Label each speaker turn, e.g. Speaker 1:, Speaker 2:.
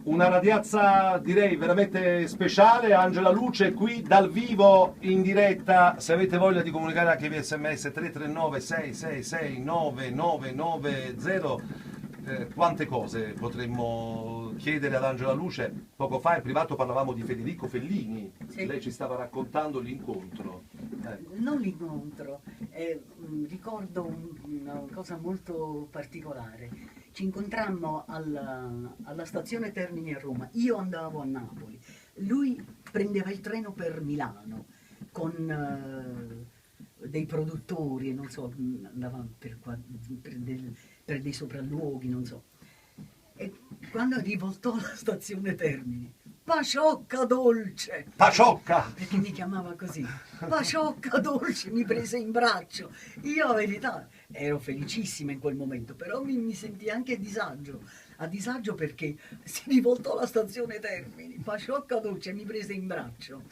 Speaker 1: Una radiazza direi veramente speciale, Angela Luce qui dal vivo in diretta, se avete voglia di comunicare anche via sms 339 666 9990, quante cose potremmo chiedere ad Angela Luce. Poco fa in privato parlavamo di Federico Fellini,
Speaker 2: Sì.
Speaker 1: lei ci stava raccontando l'incontro.
Speaker 2: Non l'incontro, ricordo una cosa molto particolare. Ci incontrammo alla stazione Termini a Roma, io andavo a Napoli, lui prendeva il treno per Milano con dei produttori, non so, andava per dei sopralluoghi, non so. E quando rivoltò alla stazione Termini, Paciocca dolce!
Speaker 1: Paciocca!
Speaker 2: Perché mi chiamava così, Paciocca dolce, mi prese in braccio. Io, a verità, ero felicissima in quel momento, però mi sentii anche a disagio perché si rivoltò alla stazione Termini, Paciocca dolce, mi prese in braccio.